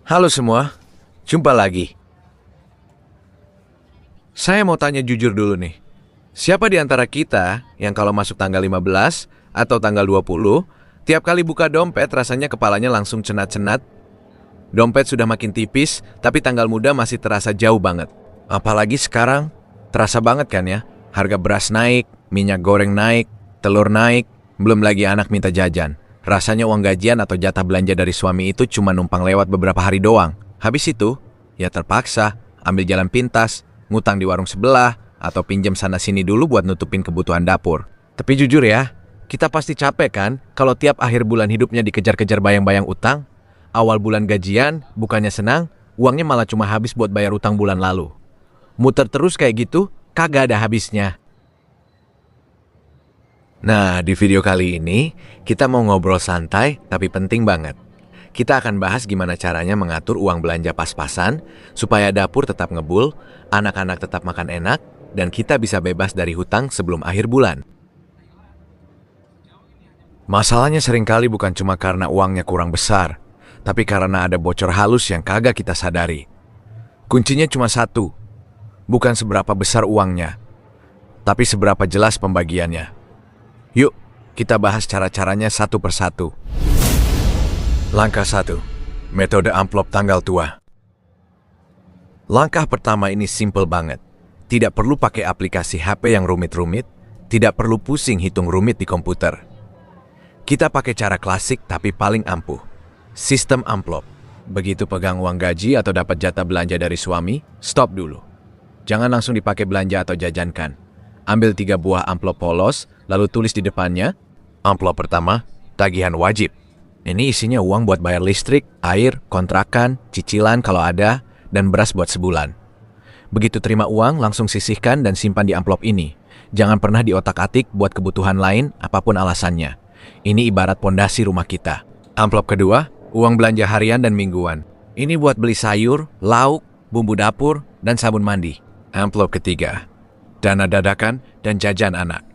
Halo semua, jumpa lagi. Saya mau tanya jujur dulu nih. Siapa di antara kita yang kalau masuk tanggal 15 atau tanggal 20, tiap kali buka dompet rasanya kepalanya langsung cenat-cenat? Dompet sudah makin tipis, tapi tanggal muda masih terasa jauh banget. Apalagi sekarang, terasa banget kan ya? Harga beras naik, minyak goreng naik, telur naik, belum lagi anak minta jajan. Rasanya uang gajian atau jatah belanja dari suami itu cuma numpang lewat beberapa hari doang. Habis itu, ya terpaksa ambil jalan pintas, ngutang di warung sebelah, atau pinjam sana-sini dulu buat nutupin kebutuhan dapur. Tapi jujur ya, kita pasti capek kan kalau tiap akhir bulan hidupnya dikejar-kejar bayang-bayang utang. Awal bulan gajian, bukannya senang, uangnya malah cuma habis buat bayar utang bulan lalu. Muter terus kayak gitu, kagak ada habisnya. Nah, di video kali ini, kita mau ngobrol santai tapi penting banget. Kita akan bahas gimana caranya mengatur uang belanja pas-pasan, supaya dapur tetap ngebul, anak-anak tetap makan enak, dan kita bisa bebas dari hutang sebelum akhir bulan. Masalahnya seringkali bukan cuma karena uangnya kurang besar, tapi karena ada bocor halus yang kagak kita sadari. Kuncinya cuma satu, bukan seberapa besar uangnya, tapi seberapa jelas pembagiannya. Yuk, kita bahas cara-caranya satu persatu. Langkah 1. Metode amplop tanggal tua. Langkah pertama ini simple banget. Tidak perlu pakai aplikasi HP yang rumit-rumit, tidak perlu pusing hitung rumit di komputer. Kita pakai cara klasik tapi paling ampuh. Sistem amplop. Begitu pegang uang gaji atau dapat jatah belanja dari suami, stop dulu. Jangan langsung dipakai belanja atau jajankan. Ambil 3 buah amplop polos, lalu tulis di depannya, amplop pertama, tagihan wajib. Ini isinya uang buat bayar listrik, air, kontrakan, cicilan kalau ada, dan beras buat sebulan. Begitu terima uang, langsung sisihkan dan simpan di amplop ini. Jangan pernah diotak-atik buat kebutuhan lain, apapun alasannya. Ini ibarat pondasi rumah kita. Amplop kedua, uang belanja harian dan mingguan. Ini buat beli sayur, lauk, bumbu dapur, dan sabun mandi. Amplop ketiga, dana dadakan dan jajan anak.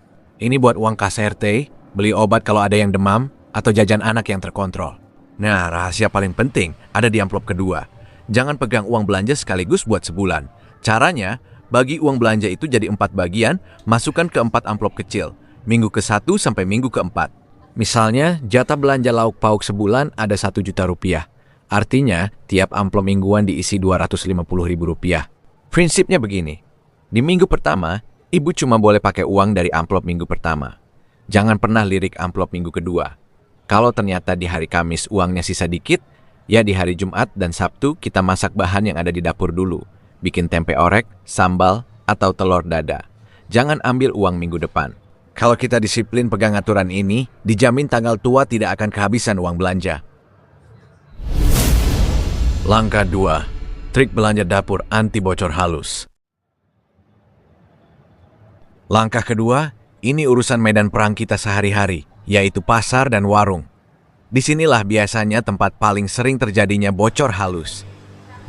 Ini buat uang KSRT, beli obat kalau ada yang demam, atau jajan anak yang terkontrol. Nah, rahasia paling penting ada di amplop kedua. Jangan pegang uang belanja sekaligus buat sebulan. Caranya, bagi uang belanja itu jadi 4 bagian, masukkan ke 4 amplop kecil. Minggu ke-1 sampai minggu ke-4. Misalnya, jatah belanja lauk pauk sebulan ada 1 juta rupiah. Artinya, tiap amplop mingguan diisi 250 ribu rupiah. Prinsipnya begini. Di minggu pertama, ibu cuma boleh pakai uang dari amplop minggu pertama. Jangan pernah lirik amplop minggu kedua. Kalau ternyata di hari Kamis uangnya sisa dikit, ya di hari Jumat dan Sabtu kita masak bahan yang ada di dapur dulu. Bikin tempe orek, sambal, atau telur dada. Jangan ambil uang minggu depan. Kalau kita disiplin pegang aturan ini, dijamin tanggal tua tidak akan kehabisan uang belanja. Langkah 2. Trik belanja dapur anti bocor halus. Langkah kedua, ini urusan medan perang kita sehari-hari, yaitu pasar dan warung. Disinilah biasanya tempat paling sering terjadinya bocor halus.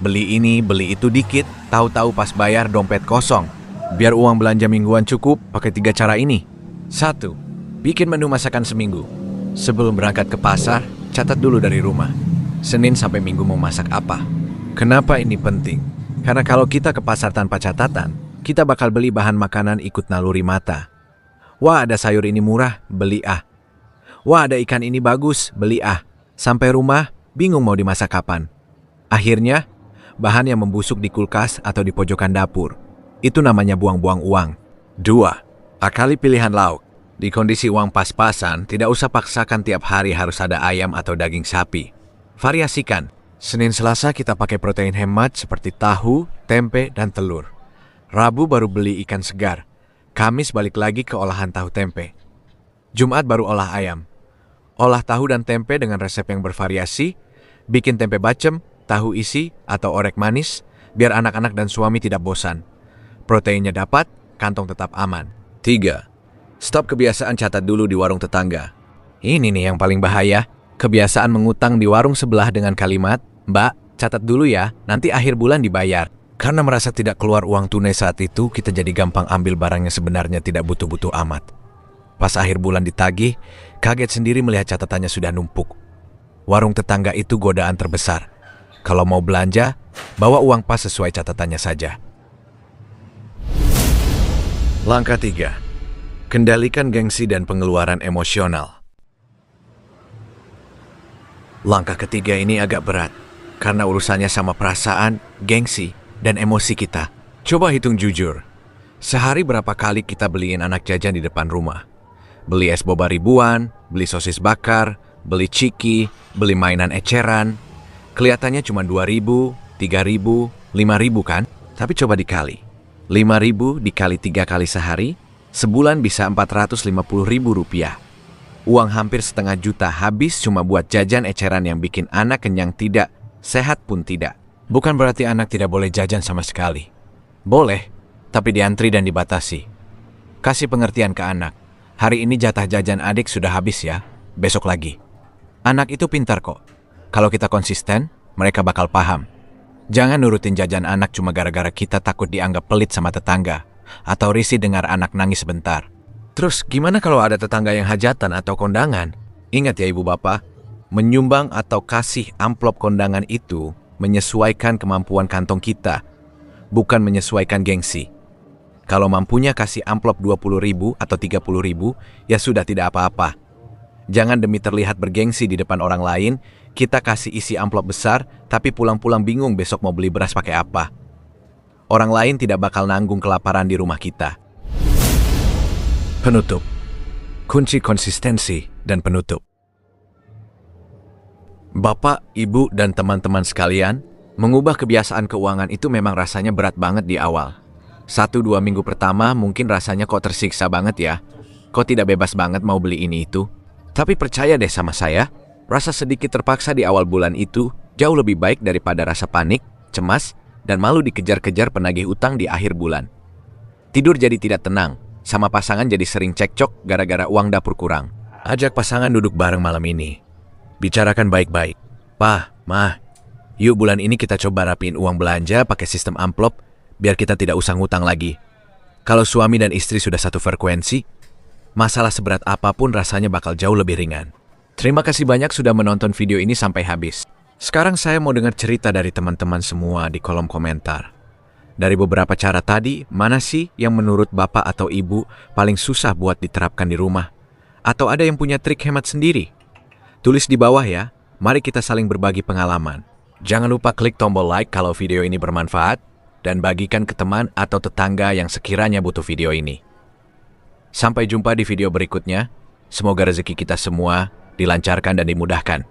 Beli ini, beli itu dikit, tahu-tahu pas bayar dompet kosong. Biar uang belanja mingguan cukup, pakai 3 cara ini. 1. Bikin menu masakan seminggu. Sebelum berangkat ke pasar, catat dulu dari rumah. Senin sampai Minggu mau masak apa. Kenapa ini penting? Karena kalau kita ke pasar tanpa catatan, kita bakal beli bahan makanan ikut naluri mata. Wah, ada sayur ini murah, beli ah. Wah, ada ikan ini bagus, beli ah. Sampai rumah, bingung mau dimasak kapan. Akhirnya, bahan yang membusuk di kulkas atau di pojokan dapur. Itu namanya buang-buang uang. 2. Akali pilihan lauk. Di kondisi uang pas-pasan, tidak usah paksakan tiap hari harus ada ayam atau daging sapi. Variasikan. Senin Selasa kita pakai protein hemat seperti tahu, tempe, dan telur. Rabu baru beli ikan segar. Kamis balik lagi ke olahan tahu tempe. Jumat baru olah ayam. Olah tahu dan tempe dengan resep yang bervariasi. Bikin tempe bacem, tahu isi, atau orek manis, biar anak-anak dan suami tidak bosan. Proteinnya dapat, kantong tetap aman. 3. Stop kebiasaan catat dulu di warung tetangga. Ini nih yang paling bahaya. Kebiasaan mengutang di warung sebelah dengan kalimat, "Mbak, catat dulu ya, nanti akhir bulan dibayar." Karena merasa tidak keluar uang tunai saat itu, kita jadi gampang ambil barang yang sebenarnya tidak butuh-butuh amat. Pas akhir bulan ditagih, kaget sendiri melihat catatannya sudah numpuk. Warung tetangga itu godaan terbesar. Kalau mau belanja, bawa uang pas sesuai catatannya saja. Langkah 3. Kendalikan gengsi dan pengeluaran emosional. Langkah ketiga ini agak berat, karena urusannya sama perasaan, gengsi, dan emosi kita. Coba hitung jujur. Sehari berapa kali kita beliin anak jajan di depan rumah? Beli es boba ribuan, beli sosis bakar, beli ciki, beli mainan eceran. Kelihatannya cuma 2.000, 3.000, 5.000 kan? Tapi coba dikali. 5.000 dikali 3 kali sehari, sebulan bisa 450.000 rupiah. Uang hampir setengah juta habis cuma buat jajan eceran yang bikin anak kenyang tidak, sehat pun tidak. Bukan berarti anak tidak boleh jajan sama sekali. Boleh, tapi diantri dan dibatasi. Kasih pengertian ke anak. Hari ini jatah jajan adik sudah habis ya, besok lagi. Anak itu pintar kok. Kalau kita konsisten, mereka bakal paham. Jangan nurutin jajan anak cuma gara-gara kita takut dianggap pelit sama tetangga, atau risih dengar anak nangis sebentar. Terus gimana kalau ada tetangga yang hajatan atau kondangan? Ingat ya ibu bapak, menyumbang atau kasih amplop kondangan itu menyesuaikan kemampuan kantong kita, bukan menyesuaikan gengsi. Kalau mampunya kasih amplop 20.000 atau 30.000, ya sudah tidak apa-apa. Jangan demi terlihat bergengsi di depan orang lain, kita kasih isi amplop besar, tapi pulang-pulang bingung besok mau beli beras pakai apa. Orang lain tidak bakal nanggung kelaparan di rumah kita. Penutup. Kunci konsistensi dan penutup. Bapak, Ibu, dan teman-teman sekalian, mengubah kebiasaan keuangan itu memang rasanya berat banget di awal. 1-2 minggu pertama mungkin rasanya kok tersiksa banget ya. Kok tidak bebas banget mau beli ini itu. Tapi percaya deh sama saya, rasa sedikit terpaksa di awal bulan itu jauh lebih baik daripada rasa panik, cemas, dan malu dikejar-kejar penagih utang di akhir bulan. Tidur jadi tidak tenang, sama pasangan jadi sering cekcok gara-gara uang dapur kurang. Ajak pasangan duduk bareng malam ini. Bicarakan baik-baik. Pah, Mah, yuk bulan ini kita coba rapiin uang belanja pakai sistem amplop, biar kita tidak usah ngutang lagi. Kalau suami dan istri sudah satu frekuensi, masalah seberat apapun rasanya bakal jauh lebih ringan. Terima kasih banyak sudah menonton video ini sampai habis. Sekarang saya mau dengar cerita dari teman-teman semua di kolom komentar. Dari beberapa cara tadi, mana sih yang menurut bapak atau ibu paling susah buat diterapkan di rumah? Atau ada yang punya trik hemat sendiri? Tulis di bawah ya, mari kita saling berbagi pengalaman. Jangan lupa klik tombol like kalau video ini bermanfaat, dan bagikan ke teman atau tetangga yang sekiranya butuh video ini. Sampai jumpa di video berikutnya, semoga rezeki kita semua dilancarkan dan dimudahkan.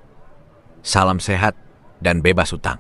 Salam sehat dan bebas utang.